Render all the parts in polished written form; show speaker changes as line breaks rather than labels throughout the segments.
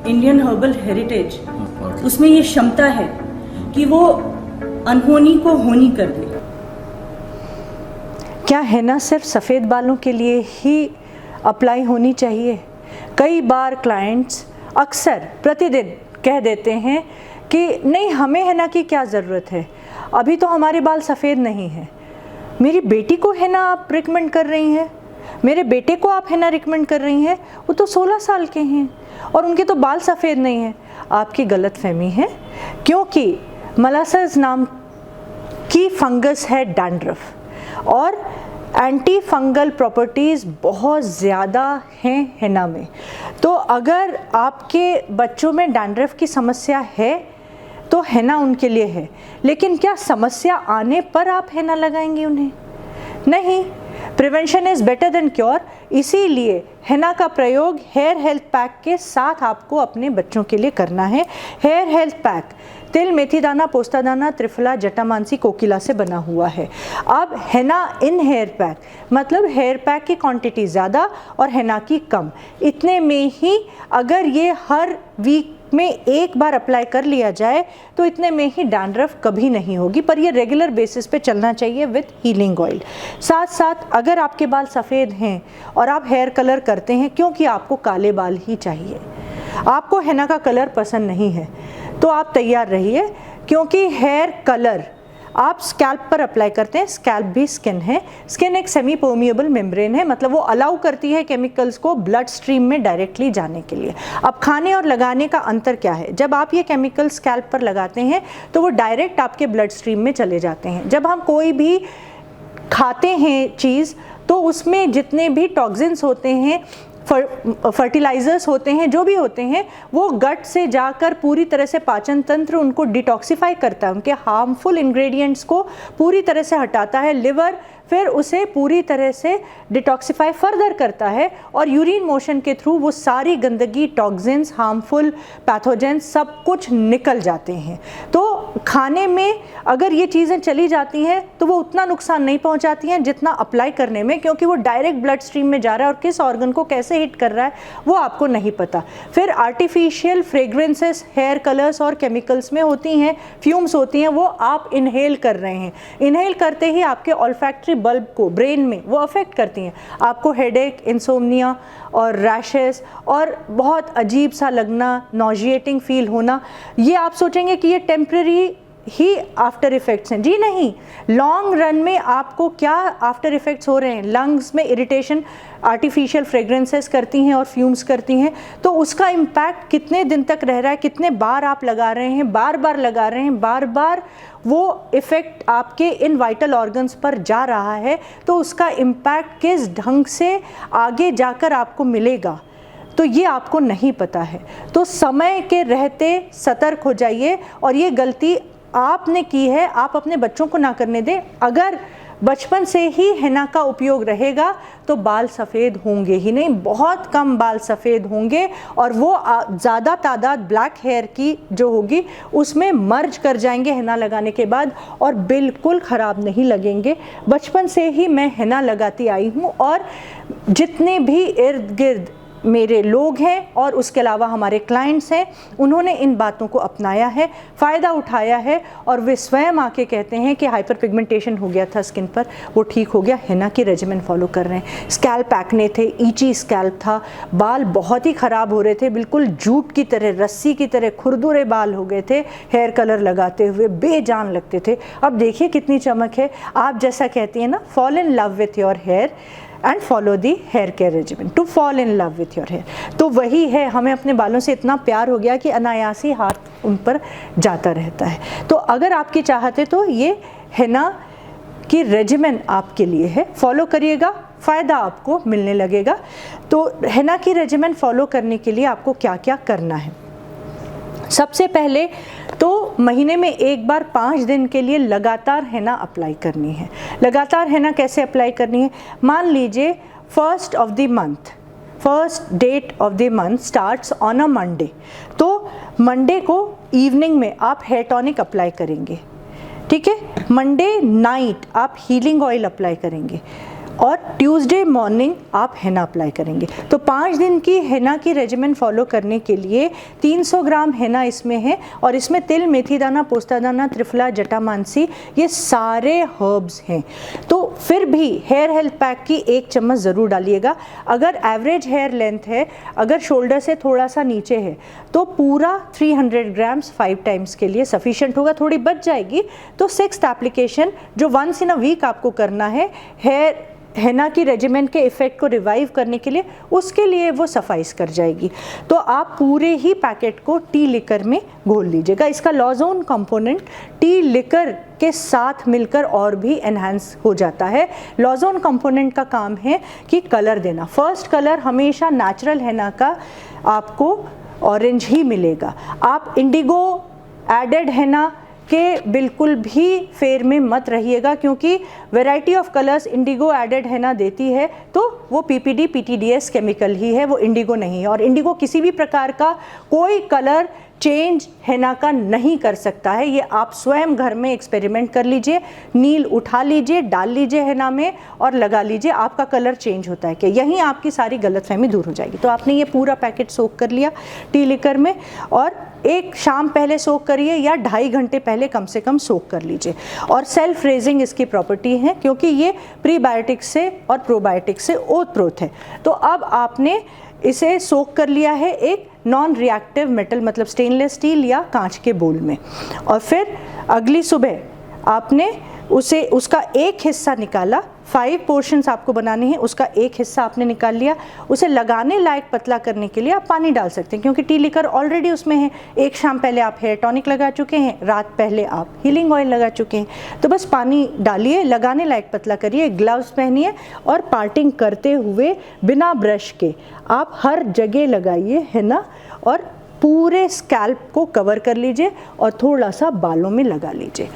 Indian herbal heritage, उसमें ये क्षमता है कि वो अनहोनी को होनी कर दे।
क्या हैना सिर्फ सफ़ेद बालों के लिए ही अप्लाई होनी चाहिए? कई बार क्लाइंट्स अक्सर प्रतिदिन कह देते हैं कि नहीं, हमें हैना की क्या ज़रूरत है, अभी तो हमारे बाल सफ़ेद नहीं हैं। मेरी बेटी को हैना आप रिकमेंड कर रही हैं, मेरे बेटे को आप हैना रिकमेंड कर रही हैं, वो तो 16 साल के हैं और उनके तो बाल सफ़ेद नहीं हैं। आपकी गलतफहमी है, क्योंकि मलासस नाम की फंगस है डैंड्रफ, और एंटी फंगल प्रॉपर्टीज़ बहुत ज़्यादा हैं हैना में। तो अगर आपके बच्चों में डैंड्रफ की समस्या है तो हैना उनके लिए है, लेकिन क्या समस्या आने पर आप हैना लगाएंगे उन्हें? नहीं, prevention is better than cure. इसीलिए हैना का प्रयोग हेयर हेल्थ पैक के साथ आपको अपने बच्चों के लिए करना है। हेयर हेल्थ पैक तिल, मेथी दाना, पोस्ता दाना, त्रिफला, जटामांसी, कोकिला से बना हुआ है। अब हैना इन हेयर पैक मतलब हेयर पैक की क्वांटिटी ज़्यादा और हैना की कम, इतने में ही अगर ये हर वीक में एक बार अप्लाई कर लिया जाए तो इतने में ही डैंड्रफ कभी नहीं होगी, पर ये रेगुलर बेसिस पे चलना चाहिए विद हीलिंग ऑयल। साथ साथ अगर आपके बाल सफ़ेद हैं और आप हेयर कलर करते हैं, क्योंकि आपको काले बाल ही चाहिए, आपको हैना का कलर पसंद नहीं है, तो आप तैयार रहिए, क्योंकि हेयर कलर आप स्कैल्प पर अप्लाई करते हैं। स्कैल्प भी स्किन है, स्किन एक सेमी परमिएबल मेम्ब्रेन है, मतलब वो अलाउ करती है केमिकल्स को ब्लड स्ट्रीम में डायरेक्टली जाने के लिए। अब खाने और लगाने का अंतर क्या है? जब आप ये केमिकल स्कैल्प पर लगाते हैं तो वो डायरेक्ट आपके ब्लड स्ट्रीम में चले जाते हैं। जब हम कोई भी खाते हैं चीज़ तो उसमें जितने भी टॉक्सिन्स होते हैं, फर्टिलाइजर्स होते हैं, जो भी होते हैं, वो गट से जाकर पूरी तरह से पाचन तंत्र उनको डिटॉक्सिफाई करता है, उनके हार्मफुल इंग्रेडिएंट्स को पूरी तरह से हटाता है। लिवर फिर उसे पूरी तरह से डिटॉक्सिफाई फर्दर करता है और यूरिन मोशन के थ्रू वो सारी गंदगी, टॉक्सिन्स, हार्मफुल पैथोजेंस सब कुछ निकल जाते हैं। तो खाने में अगर ये चीज़ें चली जाती हैं तो वो उतना नुकसान नहीं पहुंचाती हैं जितना अप्लाई करने में, क्योंकि वो डायरेक्ट ब्लड स्ट्रीम में जा रहा है और किस ऑर्गन को कैसे हिट कर रहा है वो आपको नहीं पता। फिर आर्टिफिशियल फ्रेग्रेंसेस हेयर कलर्स और केमिकल्स में होती हैं, फ्यूम्स होती हैं, वो आप इनहेल कर रहे हैं। इनहेल करते ही आपके ऑल्फैक्टरी बल्ब को ब्रेन में वो अफेक्ट करती हैं, आपको हेडेक, इंसोम्निया और रैशेस और बहुत अजीब सा लगना, नॉजिएटिंग फील होना। ये आप सोचेंगे कि ये टेम्पररी ही आफ्टर इफ़ेक्ट्स हैं, जी नहीं, लॉन्ग रन में आपको क्या आफ्टर इफ़ेक्ट्स हो रहे हैं? लंग्स में इरिटेशन आर्टिफिशियल फ्रेग्रेंसेस करती हैं और फ्यूम्स करती हैं, तो उसका इम्पैक्ट कितने दिन तक रह रहा है, कितने बार आप लगा रहे हैं, बार बार लगा रहे हैं, बार बार वो इफ़ेक्ट आपके इन वाइटल ऑर्गन्स पर जा रहा है, तो उसका इम्पैक्ट किस ढंग से आगे जाकर आपको मिलेगा तो ये आपको नहीं पता है। तो समय के रहते सतर्क हो जाइए, और ये गलती आपने की है, आप अपने बच्चों को ना करने दें। अगर बचपन से ही हैना का उपयोग रहेगा तो बाल सफ़ेद होंगे ही नहीं, बहुत कम बाल सफ़ेद होंगे, और वो ज़्यादा तादाद ब्लैक हेयर की जो होगी उसमें मर्ज कर जाएंगे हैना लगाने के बाद, और बिल्कुल ख़राब नहीं लगेंगे। बचपन से ही मैं हैना लगाती आई हूँ, और जितने भी इर्द गिर्द मेरे लोग हैं और उसके अलावा हमारे क्लाइंट्स हैं, उन्होंने इन बातों को अपनाया है, फ़ायदा उठाया है, और वे स्वयं आके कहते हैं कि हाइपर पिगमेंटेशन हो गया था स्किन पर, वो ठीक हो गया, हैना की रेजिमेन फॉलो कर रहे हैं। स्कैल्प एक्ने थे, ईची स्कैल्प था, बाल बहुत ही ख़राब हो रहे थे, बिल्कुल जूट की तरह, रस्सी की तरह खुरदुरे बाल हो गए थे, हेयर कलर लगाते हुए बेजान लगते थे। अब देखिए कितनी चमक है। आप जैसा कहती हैं ना, fall in love with your hair and follow the hair care regimen to fall in love with your hair. तो वही है, हमें अपने बालों से इतना प्यार हो गया कि अनायासी हाथ उन पर जाता रहता है। तो अगर आपकी चाहत है तो ये हैना की रेजिमेन आपके लिए है, फॉलो करिएगा, फ़ायदा आपको मिलने लगेगा। तो हैना की रेजिमेन फॉलो करने के लिए आपको क्या क्या करना है? सबसे पहले तो महीने में एक बार 5 दिन के लिए लगातार हैना अप्लाई करनी है। लगातार हैना कैसे अप्लाई करनी है? मान लीजिए first date of the month starts on a Monday, तो मंडे को इवनिंग में आप हेयर टॉनिक अप्लाई करेंगे, ठीक है। मंडे नाइट आप हीलिंग ऑयल अप्लाई करेंगे, और ट्यूसडे मॉर्निंग आप हेना अप्लाई करेंगे। तो 5 दिन की हेना की रेजिमेंट फॉलो करने के लिए 300 ग्राम हेना इसमें है और इसमें तिल, मेथी दाना, पोस्ता दाना, त्रिफला, जटामांसी, ये सारे हर्ब्स हैं। तो फिर भी हेयर हेल्थ पैक की 1 चम्मच ज़रूर डालिएगा। अगर एवरेज हेयर लेंथ है, अगर शोल्डर से थोड़ा सा नीचे है, तो पूरा 300 ग्राम्स 5 टाइम्स के लिए सफिशिएंट होगा। थोड़ी बच जाएगी तो 6th एप्लीकेशन जो वंस इन अ वीक आपको करना है हेयर हेना की रेजिमेंट के इफ़ेक्ट को रिवाइव करने के लिए, उसके लिए वो सफाइस कर जाएगी। तो आप पूरे ही पैकेट को टी लिकर में घोल लीजिएगा। इसका लॉजोन कंपोनेंट टी लिकर के साथ मिलकर और भी एनहांस हो जाता है। लॉजोन कंपोनेंट का काम है कि कलर देना। फर्स्ट कलर हमेशा नेचुरल हेना का आपको ऑरेंज ही मिलेगा। आप इंडिगो एडेड हेना के बिल्कुल भी फेर में मत रहिएगा, क्योंकि variety of colours indigo added henna देती है तो वो पीपीडी पीटीडीएस केमिकल ही है, वो इंडिगो नहीं है। और इंडिगो किसी भी प्रकार का कोई कलर चेंज हेना का नहीं कर सकता है। ये आप स्वयं घर में एक्सपेरिमेंट कर लीजिए, नील उठा लीजिए, डाल लीजिए हेना में और लगा लीजिए, आपका कलर चेंज होता है कि यहीं आपकी सारी गलतफहमी दूर हो जाएगी। तो आपने ये पूरा पैकेट सोक कर लिया टी लिकर में, और एक शाम पहले सोक करिए या 2.5 घंटे पहले कम से कम सोक कर लीजिए। और सेल्फ रेजिंग इसकी प्रॉपर्टी है, क्योंकि ये प्रीबायोटिक्स से और प्रोबायोटिक्स से ओतप्रोत है। तो अब आपने इसे सोक कर लिया है एक नॉन रिएक्टिव मेटल, मतलब स्टेनलेस स्टील या कांच के बोल में, और फिर अगली सुबह आपने उसका एक हिस्सा निकाला। 5 पोर्शंस आपको बनाने हैं, उसका एक हिस्सा आपने निकाल लिया। उसे लगाने लायक पतला करने के लिए आप पानी डाल सकते हैं, क्योंकि टी लिकर ऑलरेडी उसमें है। एक शाम पहले आप हेयर टॉनिक लगा चुके हैं, रात पहले आप हीलिंग ऑयल लगा चुके हैं। तो बस पानी डालिए, लगाने लायक पतला करिए, ग्लव्स पहनिए और पार्टिंग करते हुए बिना ब्रश के आप हर जगह लगाइए हेना, और पूरे स्कैल्प को कवर कर लीजिए और थोड़ा सा बालों में लगा लीजिए।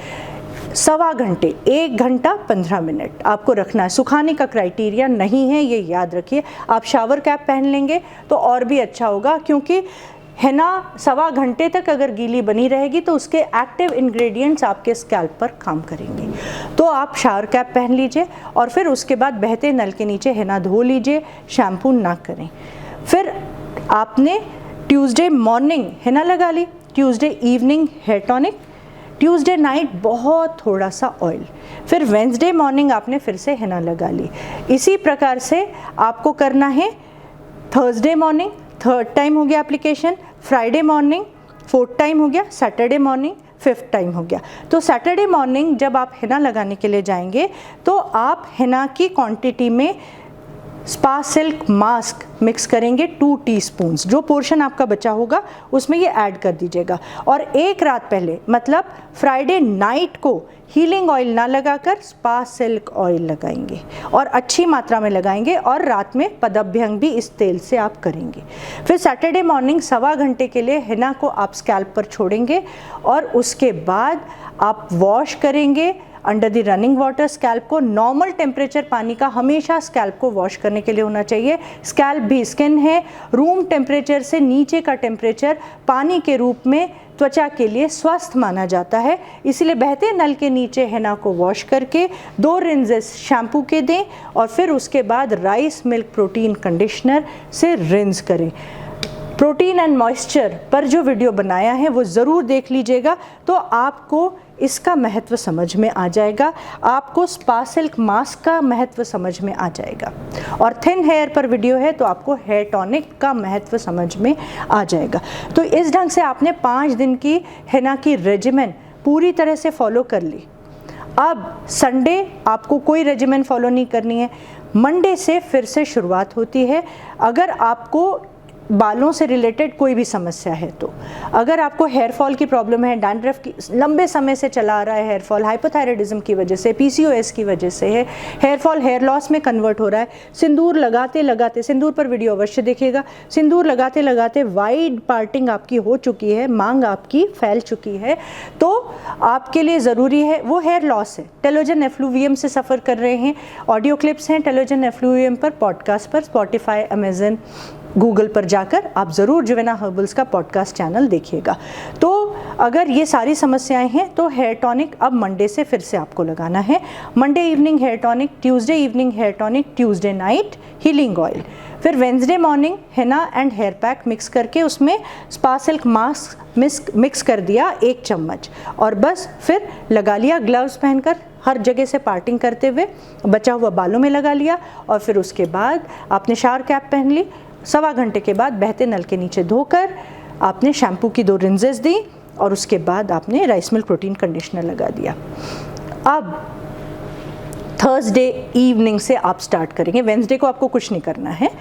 1.25 घंटे, 1 घंटा 15 मिनट आपको रखना है। सुखाने का क्राइटेरिया नहीं है, ये याद रखिए। आप शावर कैप पहन लेंगे तो और भी अच्छा होगा, क्योंकि हेना 1.25 घंटे तक अगर गीली बनी रहेगी तो उसके एक्टिव इंग्रेडिएंट्स आपके स्कैल्प पर काम करेंगे। तो आप शावर कैप पहन लीजिए और फिर उसके बाद बहते नल के नीचे हेना धो लीजिए, शैम्पू ना करें। फिर आपने ट्यूसडे मॉर्निंग हेना लगा ली, Tuesday evening hair tonic, Tuesday night बहुत थोड़ा सा ऑयल, फिर वेंसडे मॉर्निंग आपने फिर से हेना लगा ली। इसी प्रकार से आपको करना है थर्सडे मॉर्निंग 3rd टाइम हो गया application, Friday morning 4th time हो गया, सैटरडे मॉर्निंग 5th टाइम हो गया। तो सैटरडे मॉर्निंग जब आप हेना लगाने के लिए जाएंगे तो आप हेना की क्वांटिटी में स्पा सिल्क मास्क मिक्स करेंगे 2 टीस्पून्स। जो पोर्शन आपका बचा होगा उसमें ये ऐड कर दीजिएगा। और एक रात पहले, मतलब फ्राइडे नाइट को हीलिंग ऑयल ना लगाकर स्पा सिल्क ऑयल लगाएंगे, और अच्छी मात्रा में लगाएंगे, और रात में पदभ्यंग भी इस तेल से आप करेंगे। फिर सैटरडे मॉर्निंग 1.25 घंटे के लिए हेना को आप स्कैल्प पर छोड़ेंगे, और उसके बाद आप वॉश करेंगे under the running water scalp को। नॉर्मल टेम्परेचर पानी का हमेशा स्कैल्प को वॉश करने के लिए होना चाहिए। स्कैल्प भी स्किन है, रूम टेम्परेचर से नीचे का टेम्परेचर पानी के रूप में त्वचा के लिए स्वस्थ माना जाता है। इसलिए बहते नल के नीचे हेना को वॉश करके 2 रिंजेस शैम्पू के दें, और फिर उसके बाद राइस मिल्क प्रोटीन कंडीशनर से रिंस करें। प्रोटीन एंड मॉइस्चर पर जो वीडियो बनाया है वो ज़रूर देख लीजिएगा, तो आपको इसका महत्व समझ में आ जाएगा, आपको स्पा सिल्क मास्क का महत्व समझ में आ जाएगा। और थिन हेयर पर वीडियो है तो आपको हेयर टॉनिक का महत्व समझ में आ जाएगा। तो इस ढंग से आपने 5 दिन की हेना की रेजिमेन पूरी तरह से फॉलो कर ली। अब संडे आपको कोई रेजिमेन फॉलो नहीं करनी है, मंडे से फिर से शुरुआत होती है। अगर आपको बालों से रिलेटेड कोई भी समस्या है, तो अगर आपको हेयर फॉल की प्रॉब्लम है, डैंड्रफ की लंबे समय से चला आ रहा है हेयर फॉल, हाइपोथायराइडिज्म की वजह से, पीसीओएस की वजह से है, हेयर फॉल हेयर लॉस में कन्वर्ट हो रहा है, सिंदूर लगाते लगाते, सिंदूर पर वीडियो अवश्य देखिएगा, सिंदूर लगाते लगाते वाइड पार्टिंग आपकी हो चुकी है, मांग आपकी फैल चुकी है, तो आपके लिए ज़रूरी है, वो हेयर लॉस है, टेलोजन एफ्लूवियम से सफ़र कर रहे हैं। ऑडियो क्लिप्स हैं टेलोजन एफ्लूवियम पर, पॉडकास्ट पर, स्पॉटिफाई, अमेजन, गूगल पर जाकर आप ज़रूर जुवेना हर्बल्स का पॉडकास्ट चैनल देखिएगा। तो अगर ये सारी समस्याएं हैं तो हेयर टॉनिक अब मंडे से फिर से आपको लगाना है। Monday evening hair tonic, Tuesday evening hair tonic, Tuesday night healing oil, फिर Wednesday morning henna and hair pack mix करके उसमें स्पा सिल्क मास्क मिक्स कर दिया 1 चम्मच, और बस फिर लगा लिया ग्लव्स पहनकर, हर जगह से पार्टिंग करते हुए बचा हुआ बालों में लगा लिया। और फिर उसके बाद आपने शावर कैप पहन ली। 1.25 घंटे के बाद बहते नल के नीचे धोकर आपने शैम्पू की 2 रिंजेस दी और उसके बाद आपने राइस मिल्क प्रोटीन कंडीशनर लगा दिया। अब थर्सडे इवनिंग से आप स्टार्ट करेंगे। वेंसडे को आपको कुछ नहीं करना है,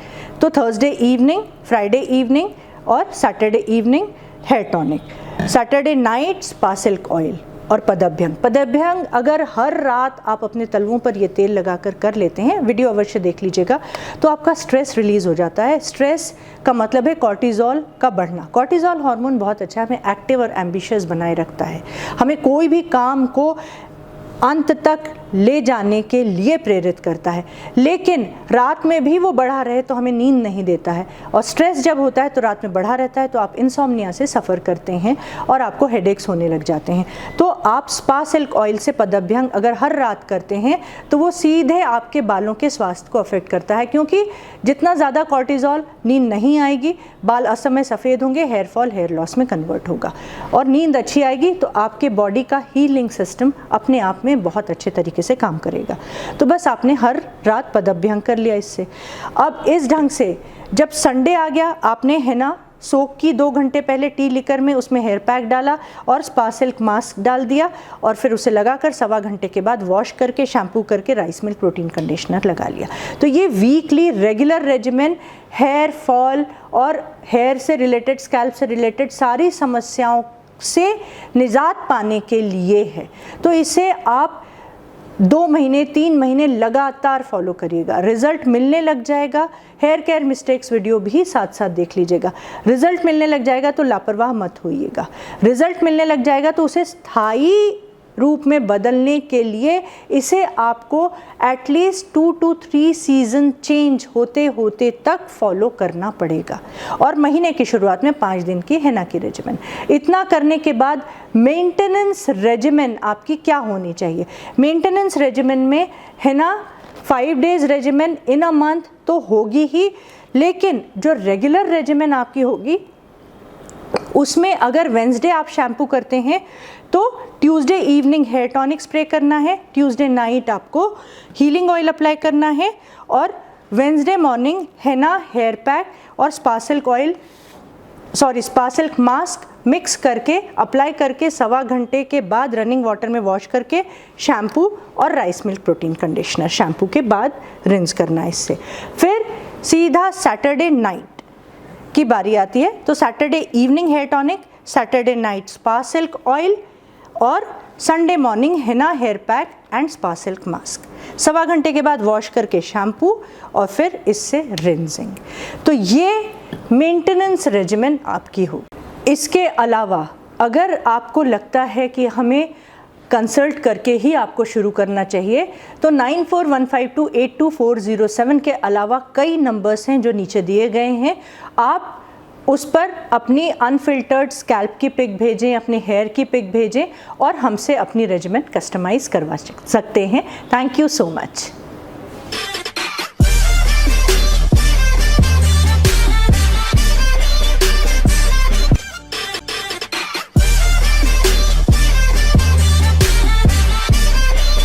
तो थर्सडे इवनिंग, फ्राइडे इवनिंग और Saturday evening hair tonic, Saturday night spa silk oil और पदभ्यंग। पदभ्यंग अगर हर रात आप अपने तलवों पर ये तेल लगाकर कर लेते हैं, वीडियो अवश्य देख लीजिएगा, तो आपका स्ट्रेस रिलीज़ हो जाता है। स्ट्रेस का मतलब है कॉर्टिज़ोल का बढ़ना। कॉर्टिज़ोल हार्मोन बहुत अच्छा है, हमें एक्टिव और एम्बिशियस बनाए रखता है, हमें कोई भी काम को अंत तक ले जाने के लिए प्रेरित करता है। लेकिन रात में भी वो बढ़ा रहे तो हमें नींद नहीं देता है, और स्ट्रेस जब होता है तो रात में बढ़ा रहता है, तो आप इंसोम्निया से सफ़र करते हैं और आपको हेडेक्स होने लग जाते हैं। तो आप स्पा सिल्क ऑयल से पदभ्यंग अगर हर रात करते हैं तो वो सीधे आपके बालों के स्वास्थ्य को अफेक्ट करता है, क्योंकि जितना ज़्यादा कॉर्टिज़ोल, नींद नहीं आएगी, बाल असमय सफ़ेद होंगे, हेयर फॉल हेयर लॉस में कन्वर्ट होगा, और नींद अच्छी आएगी तो आपके बॉडी का हीलिंग सिस्टम अपने आप में बहुत अच्छे तरीके से काम करेगा। तो बस आपने हर रात पदभ्यंग कर लिया इससे। अब इस ढंग से जब संडे आ गया, आपने है ना सोक की 2 घंटे पहले टी लिकर में उसमें हेयर पैक डाला और स्पा सिल्क मास्क डाल दिया, और फिर उसे लगाकर 1.25 घंटे के बाद वॉश करके शैम्पू करके राइस मिल्क प्रोटीन कंडीशनर लगा लिया। तो ये weekly regular regiment hair fall और हेयर से रिलेटेड, स्कैल्प से रिलेटेड सारी समस्याओं से निजात पाने के लिए है। तो इसे आप 2 महीने 3 महीने लगातार फॉलो करिएगा, रिजल्ट मिलने लग जाएगा। हेयर केयर मिस्टेक्स वीडियो भी साथ साथ देख लीजिएगा। रिजल्ट मिलने लग जाएगा तो लापरवाह मत होइएगा। रिजल्ट मिलने लग जाएगा तो उसे स्थायी रूप में बदलने के लिए इसे आपको एटलीस्ट 2 to 3 सीज़न चेंज होते होते तक फॉलो करना पड़ेगा। और महीने की शुरुआत में 5 दिन की हेना की रेजिमेन। इतना करने के बाद मेंटेनेंस रेजिमेन आपकी क्या होनी चाहिए? मेंटेनेंस रेजिमेन में हेना 5 days regimen in a month तो होगी ही, लेकिन जो रेगुलर रेजिमेन आपकी होगी उसमें अगर वेंसडे आप शैम्पू करते हैं तो Tuesday evening hair tonic spray करना है, ट्यूसडे नाइट आपको हीलिंग ऑयल अप्लाई करना है, और Wednesday morning henna, hair pack और स्पा सिल्क मास्क मिक्स करके अप्लाई करके 1.25 घंटे के बाद रनिंग वाटर में वॉश करके शैम्पू और rice milk protein conditioner shampoo के बाद रिंस करना है इससे। फिर सीधा सैटरडे नाइट की बारी आती है, तो Saturday evening hair tonic, Saturday night spa silk oil और Sunday morning henna, hair pack and spa silk mask. 1.25 घंटे के बाद वॉश करके शैम्पू और फिर इससे रिंसिंग। तो ये मेंटेनेंस रेजिमेन आपकी हो। इसके अलावा अगर आपको लगता है कि हमें कंसल्ट करके ही आपको शुरू करना चाहिए, तो 9415282407 के अलावा कई नंबर्स हैं जो नीचे दिए गए हैं। आप उस पर अपनी अनफिल्टर्ड स्कैल्प की पिक भेजें, अपने हेयर की पिक भेजें और हमसे अपनी रेजिमेन कस्टमाइज़ करवा सकते हैं। Thank you so much.